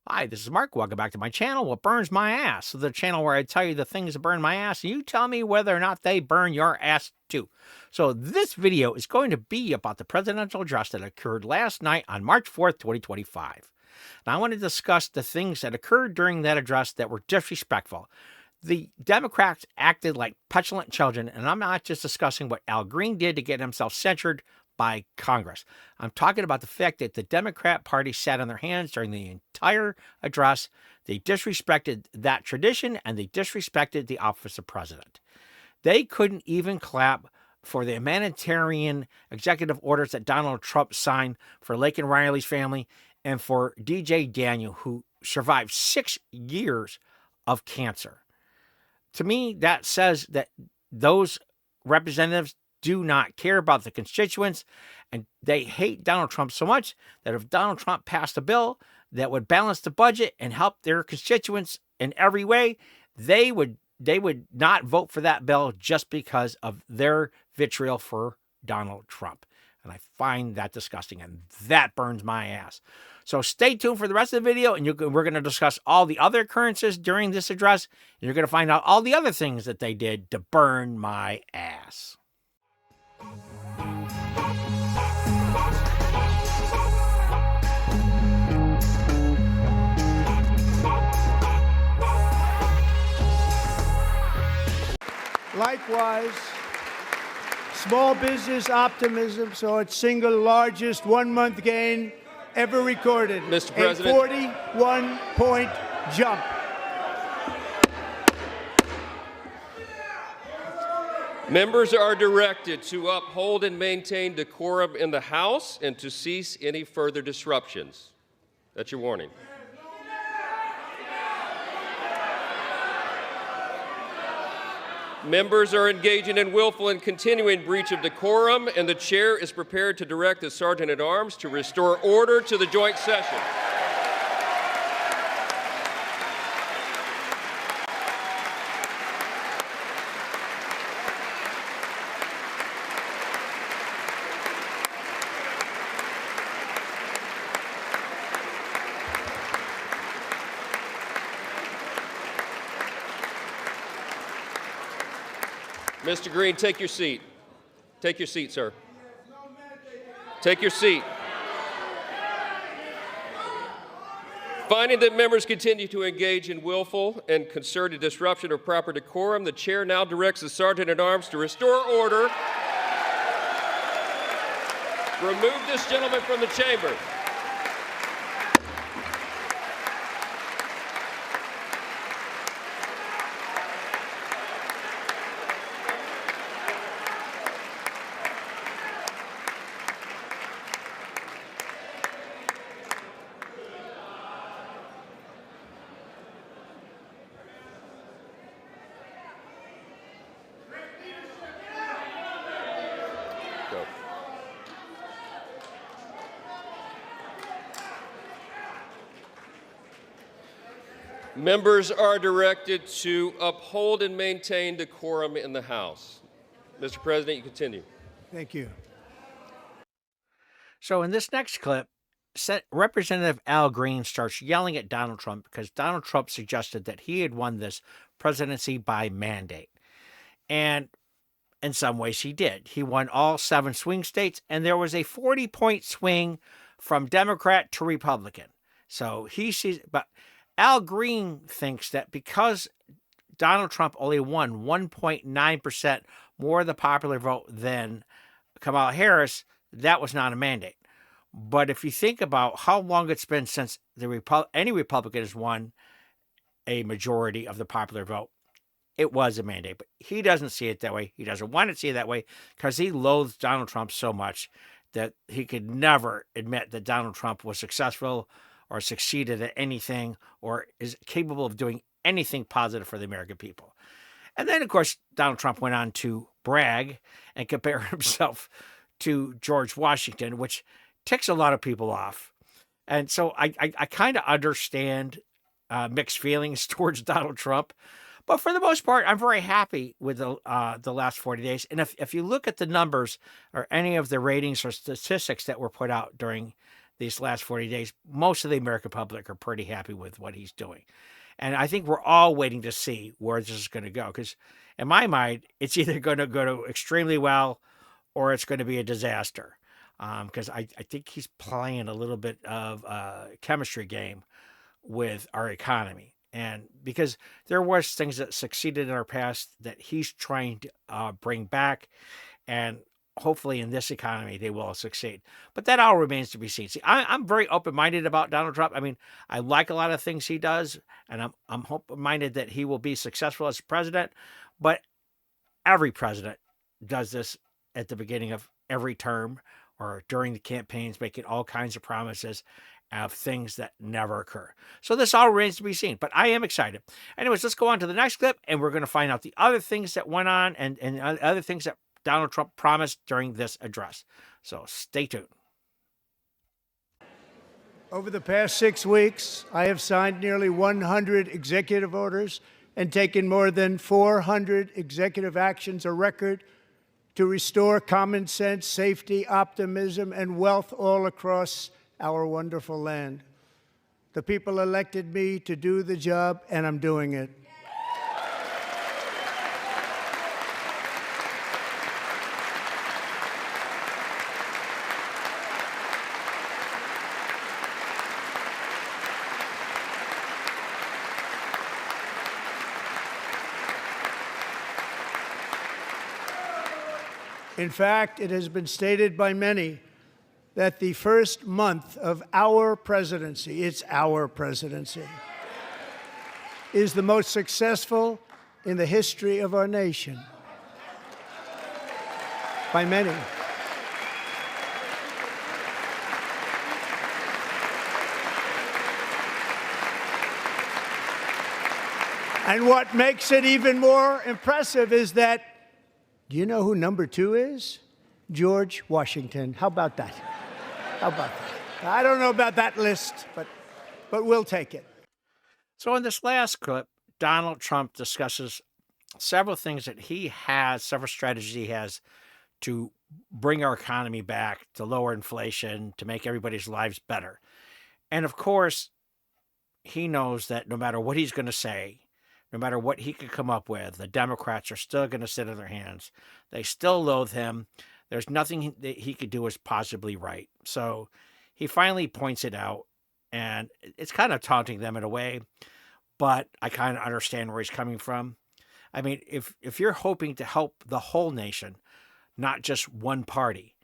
Hi, this is Mark. Welcome back to my channel, What Burns My Ass, the channel where I tell you the things that burn my ass, and you tell me whether or not they burn your ass too. So this video is going to be about the presidential address that occurred last night on March 4th, 2025. Now I want to discuss the things that occurred during that address that were disrespectful. The Democrats acted like petulant children, and I'm not just discussing what Al Green did to get himself censured by Congress. I'm talking about the fact that the Democrat Party sat on their hands during the entire address. They disrespected that tradition and they disrespected the office of president. They couldn't even clap for the humanitarian executive orders that Donald Trump signed for Laken Riley's family and for DJ Daniel, who survived 6 years of cancer. To me, that says that those representatives do not care about the constituents, and they hate Donald Trump so much that if Donald Trump passed a bill that would balance the budget and help their constituents in every way, they would not vote for that bill just because of their vitriol for Donald Trump. And I find that disgusting, and that burns my ass. So stay tuned for the rest of the video, and we're going to discuss all the other occurrences during this address, and you're going to find out all the other things that they did to burn my ass. Likewise, small business optimism saw its single largest one-month gain ever recorded. Mr. President. A 41-point jump. Members are directed to uphold and maintain decorum in the House and to cease any further disruptions. That's your warning. Members are engaging in willful and continuing breach of decorum, and the chair is prepared to direct the Sergeant-at-Arms to restore order to the joint session. Mr. Green, take your seat. Take your seat, sir. Take your seat. Finding that members continue to engage in willful and concerted disruption of proper decorum, the chair now directs the Sergeant-at-Arms to restore order. Remove this gentleman from the chamber. Go. Members are directed to uphold and maintain decorum in the House. Mr. President, you continue. Thank you. So in this next clip, Representative Al Green starts yelling at Donald Trump because Donald Trump suggested that he had won this presidency by mandate. And in some ways he did. He won all 7 swing states, and there was a 40-point swing from Democrat to Republican. So he sees, but Al Green thinks that because Donald Trump only won 1.9% more of the popular vote than Kamala Harris, that was not a mandate. But if you think about how long it's been since any Republican has won a majority of the popular vote, it was a mandate. But he doesn't see it that way. He doesn't want to see it that way because he loathes Donald Trump so much that he could never admit that Donald Trump was successful or succeeded at anything or is capable of doing anything positive for the American people. And then, of course, Donald Trump went on to brag and compare himself to George Washington, which ticks a lot of people off. And so I kind of understand mixed feelings towards Donald Trump. But for the most part, I'm very happy with the last 40 days. And if you look at the numbers or any of the ratings or statistics that were put out during these last 40 days, most of the American public are pretty happy with what he's doing. And I think we're all waiting to see where this is going to go. Because in my mind, it's either going to go extremely well or it's going to be a disaster. Because I think he's playing a little bit of a chemistry game with our economy. And because there was things that succeeded in our past that he's trying to bring back. And hopefully in this economy, they will succeed. But that all remains to be seen. See, I'm very open-minded about Donald Trump. I mean, I like a lot of things he does, and I'm open-minded that he will be successful as president. But every president does this at the beginning of every term or during the campaigns, making all kinds of promises of things that never occur. So this all remains to be seen, but I am excited. Anyways, let's go on to the next clip, and we're going to find out the other things that went on and other things that Donald Trump promised during this address. So stay tuned. Over the past 6 weeks, I have signed nearly 100 executive orders and taken more than 400 executive actions, a record to restore common sense, safety, optimism, and wealth all across our wonderful land. The people elected me to do the job, and I'm doing it. In fact, it has been stated by many that the first month of our presidency, it's our presidency, is the most successful in the history of our nation. By many. And what makes it even more impressive is that, do you know who number 2 is? George Washington. How about that? How about that? I don't know about that list, but we'll take it. So in this last clip, Donald Trump discusses several things that he has, several strategies he has to bring our economy back, to lower inflation, to make everybody's lives better. And of course, he knows that no matter what he's going to say, no matter what he could come up with, the Democrats are still going to sit on their hands. They still loathe him. There's nothing that he could do as possibly right. So he finally points it out, and it's kind of taunting them in a way, but I kind of understand where he's coming from. I mean, if you're hoping to help the whole nation, not just one party,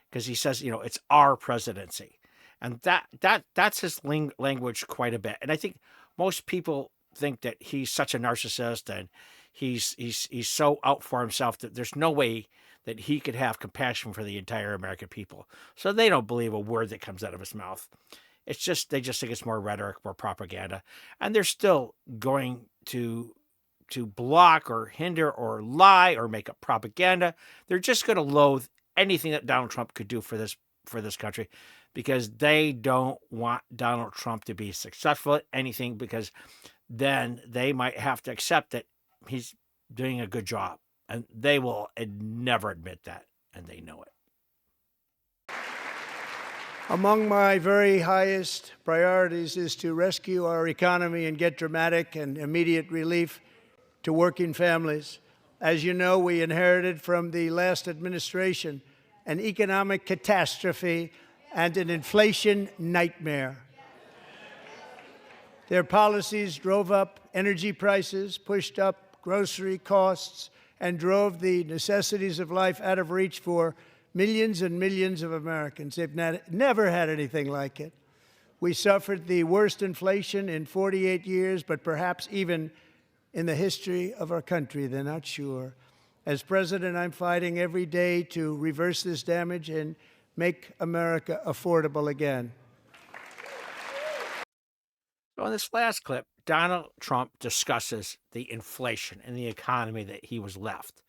because he says, it's our presidency. And that's his language quite a bit. And I think most people think that he's such a narcissist and he's so out for himself that there's no way that he could have compassion for the entire American people. So they don't believe a word that comes out of his mouth. It's just, they just think it's more rhetoric, more propaganda. And they're still going to block or hinder or lie or make up propaganda. They're just going to loathe anything that Donald Trump could do for this country, because they don't want Donald Trump to be successful at anything, because then they might have to accept that he's doing a good job. And they will never admit that, and they know it. Among my very highest priorities is to rescue our economy and get dramatic and immediate relief to working families. As you know, we inherited from the last administration an economic catastrophe and an inflation nightmare. Their policies drove up energy prices, pushed up grocery costs, and drove the necessities of life out of reach for millions and millions of Americans. They've never had anything like it. We suffered the worst inflation in 48 years, but perhaps even in the history of our country. They're not sure. As president, I'm fighting every day to reverse this damage and make America affordable again. So in this last clip, Donald Trump discusses the inflation and the economy that he was left.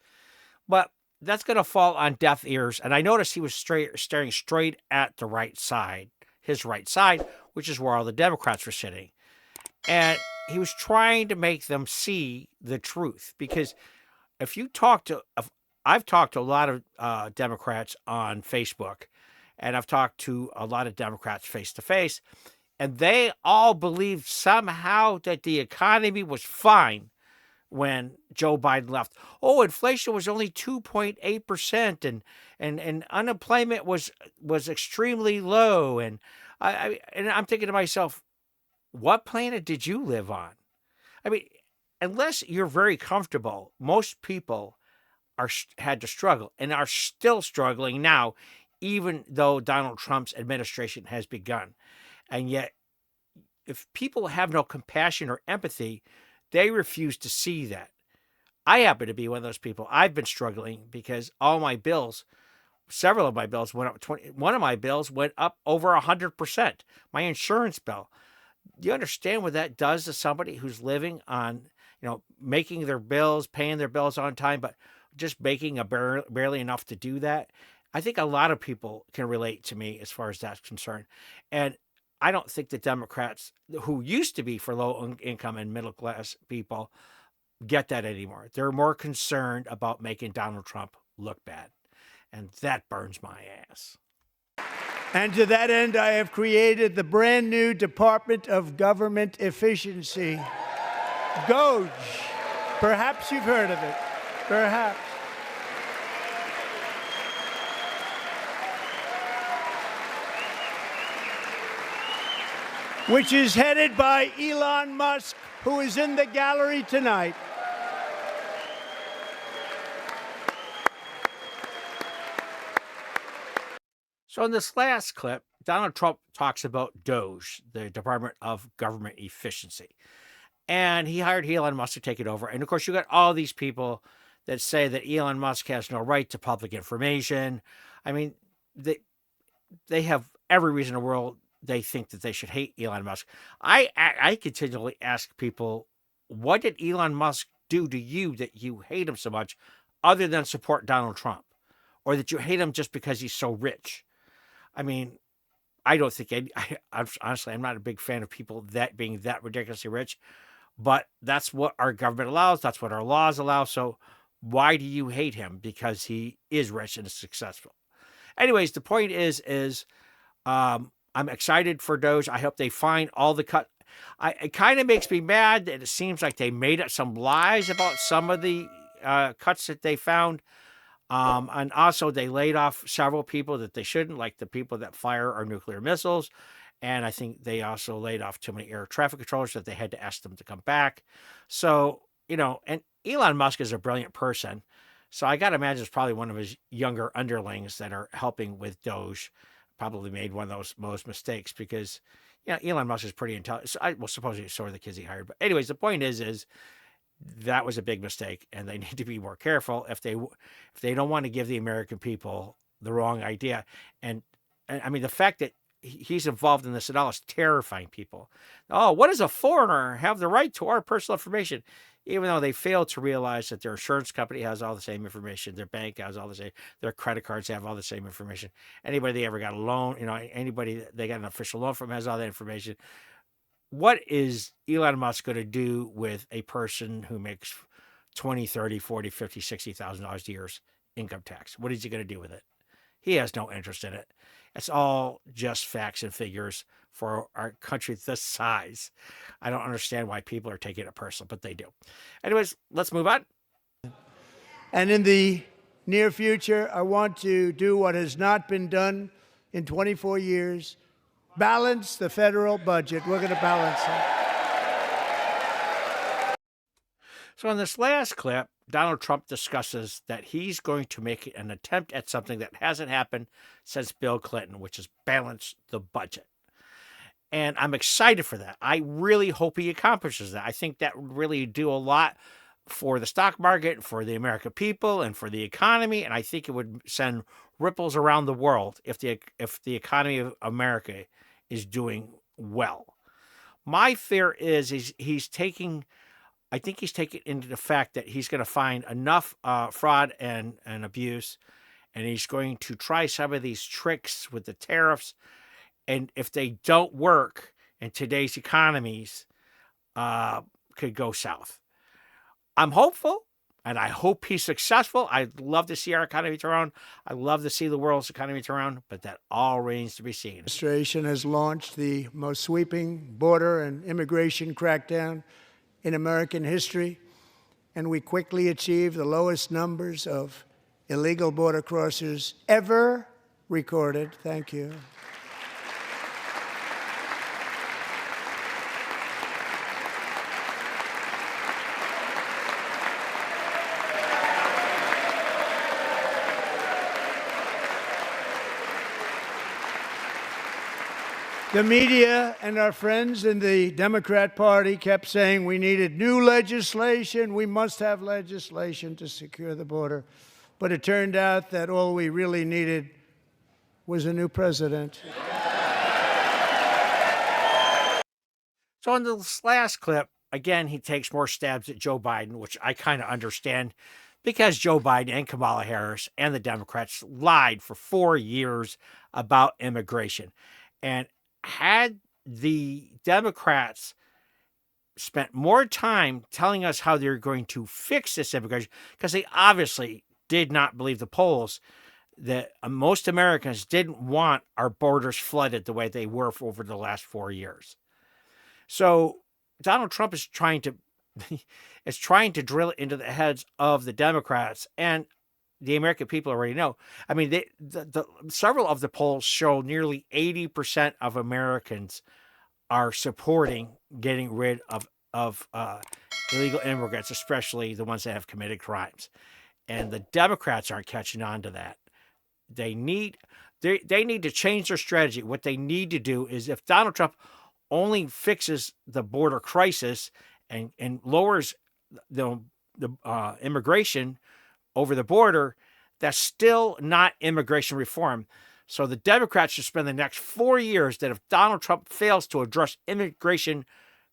But that's going to fall on deaf ears. And I noticed he was staring straight at the right side, his right side, which is where all the Democrats were sitting. And he was trying to make them see the truth. Because I've talked to a lot of Democrats on Facebook, and I've talked to a lot of Democrats face to face, and they all believed somehow that the economy was fine when Joe Biden left. Oh, inflation was only 2.8%, and unemployment was extremely low. And I'm thinking to myself, what planet did you live on? I mean, unless you're very comfortable, most people had to struggle and are still struggling now, even though Donald Trump's administration has begun. And yet, if people have no compassion or empathy, they refuse to see that. I happen to be one of those people. I've been struggling because all my bills, several of my bills went up. One of my bills went up over 100%. My insurance bill. Do you understand what that does to somebody who's living on, making their bills, paying their bills on time, but just making barely enough to do that? I think a lot of people can relate to me as far as that's concerned. And I don't think the Democrats, who used to be for low income and middle class people, get that anymore. They're more concerned about making Donald Trump look bad. And that burns my ass. And to that end, I have created the brand new Department of Government Efficiency, DOGE. Perhaps you've heard of it. Perhaps. Which is headed by Elon Musk, who is in the gallery tonight. So in this last clip, Donald Trump talks about DOGE, the Department of Government Efficiency. And he hired Elon Musk to take it over. And of course, you got all these people that say that Elon Musk has no right to public information. I mean, they have every reason in the world they think that they should hate Elon Musk. I continually ask people, what did Elon Musk do to you that you hate him so much, other than support Donald Trump, or that you hate him just because he's so rich? I mean, I don't think honestly, I'm not a big fan of people that being that ridiculously rich, but that's what our government allows. That's what our laws allow. So why do you hate him? Because he is rich and successful. Anyways, the point is I'm excited for DOGE. I hope they find all the cut. It kind of makes me mad that it seems like they made up some lies about some of the cuts that they found. And also they laid off several people that they shouldn't, like the people that fire our nuclear missiles. And I think they also laid off too many air traffic controllers that they had to ask them to come back. So, and Elon Musk is a brilliant person. So I got to imagine it's probably one of his younger underlings that are helping with DOGE. Probably made one of those mistakes because, Elon Musk is pretty intelligent. Well, supposedly so are the kids he hired. But anyways, the point is that was a big mistake, and they need to be more careful if they don't want to give the American people the wrong idea. And I mean, the fact that he's involved in this at all is terrifying people. Oh, what does a foreigner have the right to our personal information? Even though they fail to realize that their insurance company has all the same information, their bank has all the same, their credit cards have all the same information. Anybody they ever got a loan, anybody they got an official loan from has all that information. What is Elon Musk going to do with a person who makes $20, $30, $40, $50, $60,000 a year income tax? What is he going to do with it? He has no interest in it. It's all just facts and figures for our country this size. I don't understand why people are taking it personal, but they do. Anyways, let's move on. And in the near future, I want to do what has not been done in 24 years, balance the federal budget. We're going to balance it. So in this last clip, Donald Trump discusses that he's going to make an attempt at something that hasn't happened since Bill Clinton, which is balance the budget. And I'm excited for that. I really hope he accomplishes that. I think that would really do a lot for the stock market, for the American people, and for the economy. And I think it would send ripples around the world if the economy of America is doing well. My fear is he's taking into the fact that he's going to find enough fraud and abuse, and he's going to try some of these tricks with the tariffs. And if they don't work in today's economies, could go south. I'm hopeful. And I hope he's successful. I'd love to see our economy turn around. I'd love to see the world's economy turn around, but that all remains to be seen. Administration has launched the most sweeping border and immigration crackdown in American history, and we quickly achieved the lowest numbers of illegal border crossers ever recorded. Thank you. The media and our friends in the Democrat Party kept saying we needed new legislation, we must have legislation to secure the border. But it turned out that all we really needed was a new president. So in this last clip, again, he takes more stabs at Joe Biden, which I kind of understand, because Joe Biden and Kamala Harris and the Democrats lied for 4 years about immigration. And had the Democrats spent more time telling us how they're going to fix this immigration, because they obviously did not believe the polls that most Americans didn't want our borders flooded the way they were for over the last 4 years. So Donald Trump is trying to drill it into the heads of the Democrats, and the American people already know. I mean, several of the polls show nearly 80% of Americans are supporting getting rid of illegal immigrants, especially the ones that have committed crimes. And the Democrats aren't catching on to that. They need to change their strategy. What they need to do is, if Donald Trump only fixes the border crisis and lowers the immigration over the border, that's still not immigration reform. So the Democrats should spend the next 4 years, that if Donald Trump fails to address immigration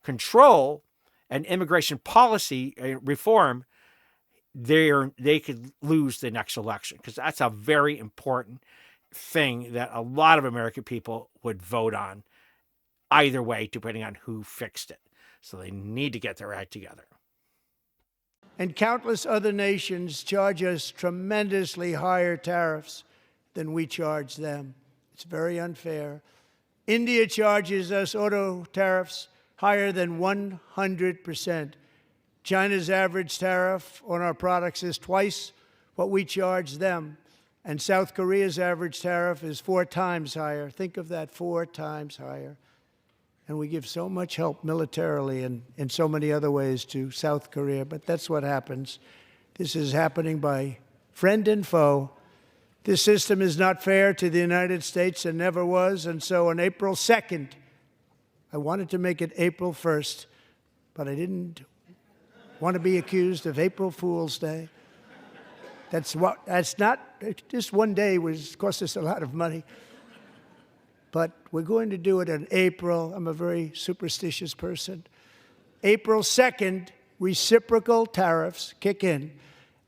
control and immigration policy reform, they could lose the next election, because that's a very important thing that a lot of American people would vote on either way, depending on who fixed it. So they need to get their act together. And countless other nations charge us tremendously higher tariffs than we charge them. It's very unfair. India charges us auto tariffs higher than 100%. China's average tariff on our products is twice what we charge them. And South Korea's average tariff is 4 times higher. Think of that, 4 times higher. And we give so much help militarily and in so many other ways to South Korea, but that's what happens. This is happening by friend and foe. This system is not fair to the United States and never was, and so on April 2nd, I wanted to make it April 1st, but I didn't want to be accused of April Fool's Day. That's not, just one day cost us a lot of money. But we're going to do it in April. I'm a very superstitious person. April 2nd, reciprocal tariffs kick in.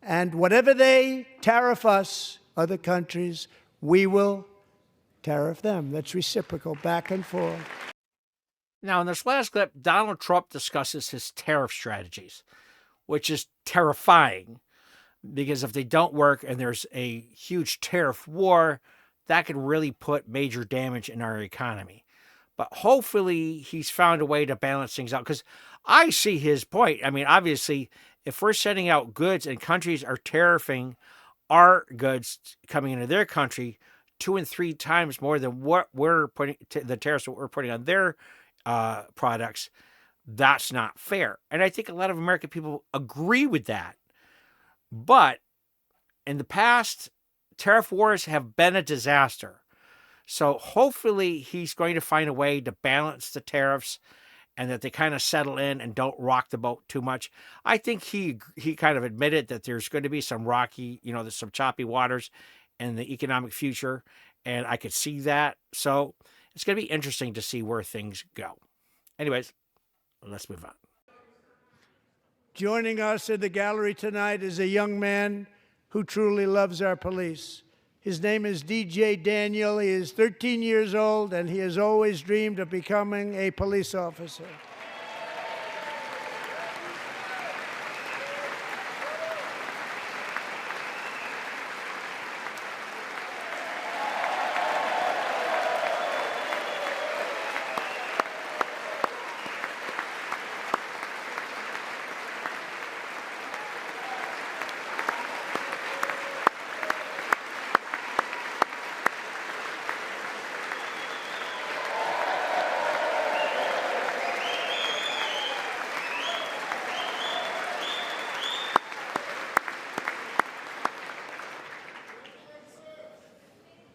And whatever they tariff us, other countries, we will tariff them. That's reciprocal, back and forth. Now, in this last clip, Donald Trump discusses his tariff strategies, which is terrifying, because if they don't work and there's a huge tariff war, that could really put major damage in our economy. But hopefully he's found a way to balance things out, because I see his point. I mean, obviously, if we're sending out goods and countries are tariffing our goods coming into their country 2 and 3 times more than what we're putting, the tariffs that we're putting on their products, that's not fair. And I think a lot of American people agree with that. But in the past, tariff wars have been a disaster. So hopefully he's going to find a way to balance the tariffs and that they kind of settle in and don't rock the boat too much. I think he kind of admitted that there's going to be some rocky, there's some choppy waters in the economic future, and I could see that. So it's going to be interesting to see where things go. Anyways, let's move on. Joining us in the gallery tonight is a young man who truly loves our police. His name is DJ Daniel. He is 13 years old, and he has always dreamed of becoming a police officer.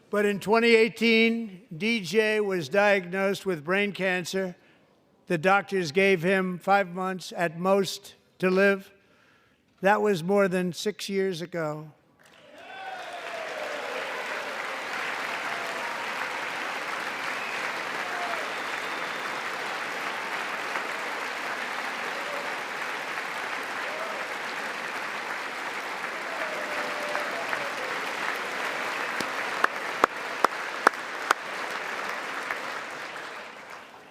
But in 2018, DJ was diagnosed with brain cancer. The doctors gave him 5 months at most to live. That was more than 6 years ago.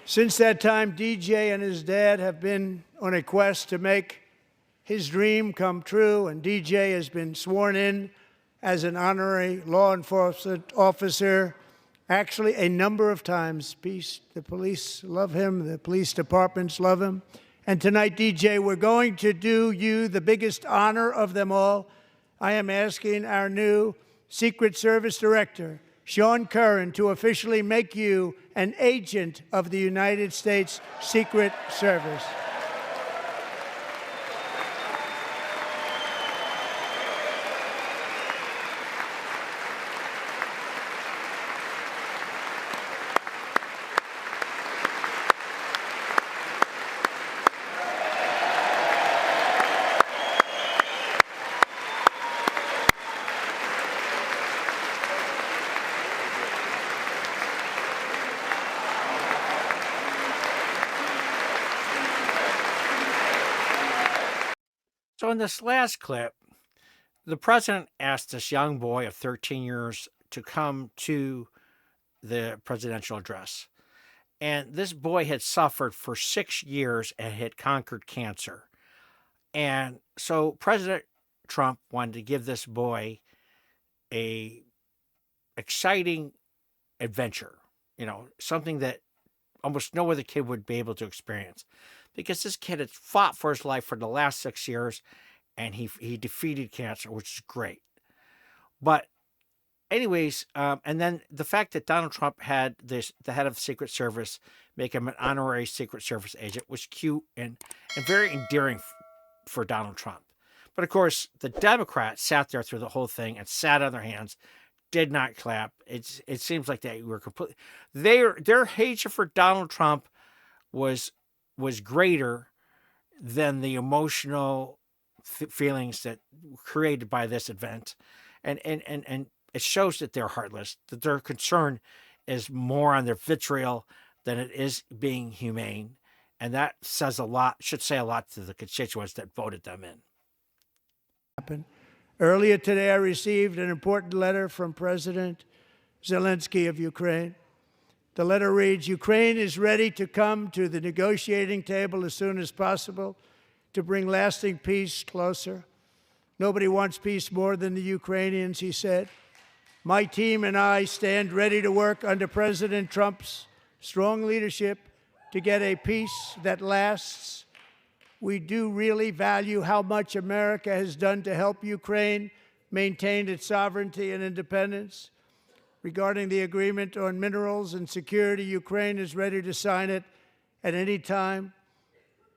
Since that time, DJ and his dad have been on a quest to make his dream come true, and DJ has been sworn in as an honorary law enforcement officer, actually a number of times. The police love him, the police departments love him. And tonight, DJ, we're going to do you the biggest honor of them all. I am asking our new Secret Service Director, Sean Curran, to officially make you an agent of the United States Secret Service. So in this last clip, the president asked this young boy of 13 years to come to the presidential address. And this boy had suffered for 6 years and had conquered cancer. And so President Trump wanted to give this boy a exciting adventure, something that almost no other kid would be able to experience. Because this kid had fought for his life for the last 6 years, and he defeated cancer, which is great. But anyways, and then the fact that Donald Trump had the head of the Secret Service make him an honorary Secret Service agent was cute and very endearing for Donald Trump. But of course, the Democrats sat there through the whole thing and sat on their hands, did not clap. It seems like they were completely their hatred for Donald Trump was greater than the emotional feelings that were created by this event. And it shows that they're heartless, that their concern is more on their vitriol than it is being humane. And that says a lot, should say a lot to the constituents that voted them in. Earlier today, I received an important letter from President Zelensky of Ukraine. The letter reads, Ukraine is ready to come to the negotiating table as soon as possible to bring lasting peace closer. Nobody wants peace more than the Ukrainians, he said. My team and I stand ready to work under President Trump's strong leadership to get a peace that lasts. We do really value how much America has done to help Ukraine maintain its sovereignty and independence. Regarding the agreement on minerals and security, Ukraine is ready to sign it at any time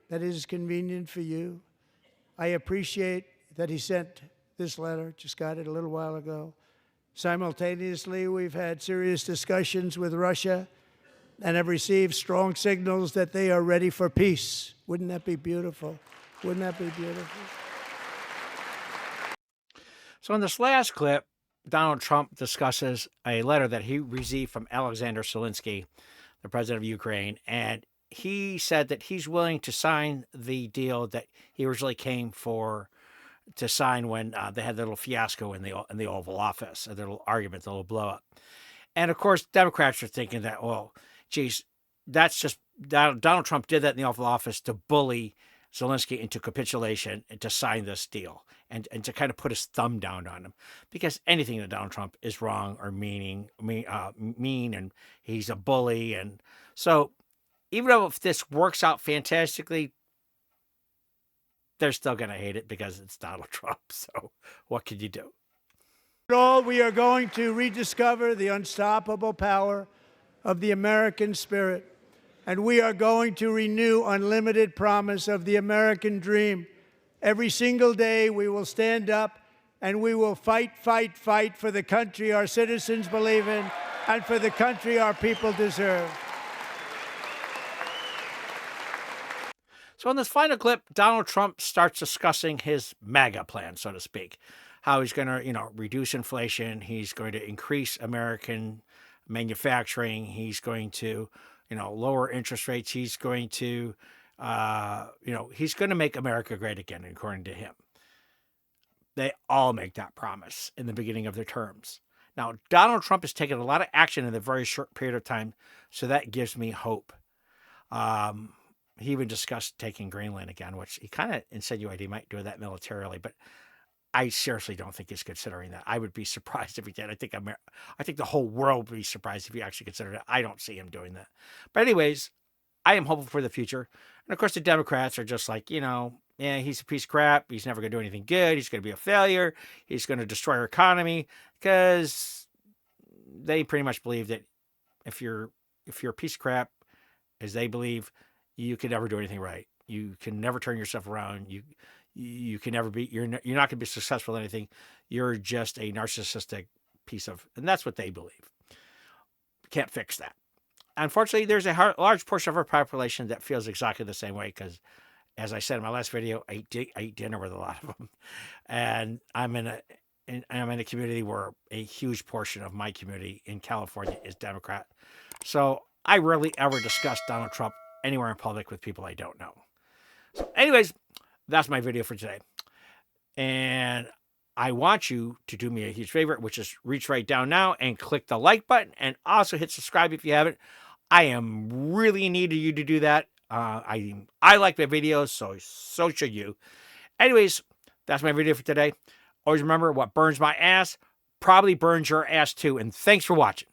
that is convenient for you. I appreciate that he sent this letter, just got it a little while ago. Simultaneously, we've had serious discussions with Russia and have received strong signals that they are ready for peace. Wouldn't that be beautiful? Wouldn't that be beautiful? So in this last clip, Donald Trump discusses a letter that he received from Alexander Zelensky, the president of Ukraine, and he said that he's willing to sign the deal that he originally came to sign when they had their little fiasco in the Oval Office, their little argument, the little blow up. And of course, Democrats are thinking that, well, geez, that's just Donald Trump did that in the Oval Office to bully Zelensky into capitulation and to sign this deal and to kind of put his thumb down on him, because anything that Donald Trump is wrong or mean, and he's a bully. And so even though if this works out fantastically, they're still going to hate it because it's Donald Trump. So what can you do? All we are going to rediscover the unstoppable power of the American spirit, and we are going to renew unlimited promise of the American dream. Every single day we will stand up and we will fight, fight, fight for the country our citizens believe in and for the country our people deserve. So in this final clip, Donald Trump starts discussing his MAGA plan, so to speak, how he's going to, reduce inflation. He's going to increase American manufacturing. He's going to, lower interest rates. He's going to, he's going to make America great again, according to him. They all make that promise in the beginning of their terms. Now, Donald Trump has taken a lot of action in a very short period of time, so that gives me hope. He even discussed taking Greenland again, which he kind of insinuated he might do that militarily, but I seriously don't think he's considering that. I would be surprised if he did. I think the whole world would be surprised if he actually considered it. I don't see him doing that. But anyways, I am hopeful for the future. And of course, the Democrats are just like, yeah, he's a piece of crap. He's never going to do anything good. He's going to be a failure. He's going to destroy our economy, because they pretty much believe that if you're a piece of crap, as they believe, you can never do anything right. You can never turn yourself around. You can never be, you're not going to be successful in anything. You're just a narcissistic piece of, and that's what they believe. Can't fix that. Unfortunately, there's a large portion of our population that feels exactly the same way, because, as I said in my last video, I ate dinner with a lot of them. And I'm in a community where a huge portion of my community in California is Democrat. So I rarely ever discuss Donald Trump anywhere in public with people I don't know. So anyways, that's my video for today. And I want you to do me a huge favor, which is reach right down now and click the like button, and also hit subscribe if you haven't. I am really in need of you to do that. I like my videos, so should you. Anyways, that's my video for today. Always remember, what burns my ass probably burns your ass too. And thanks for watching.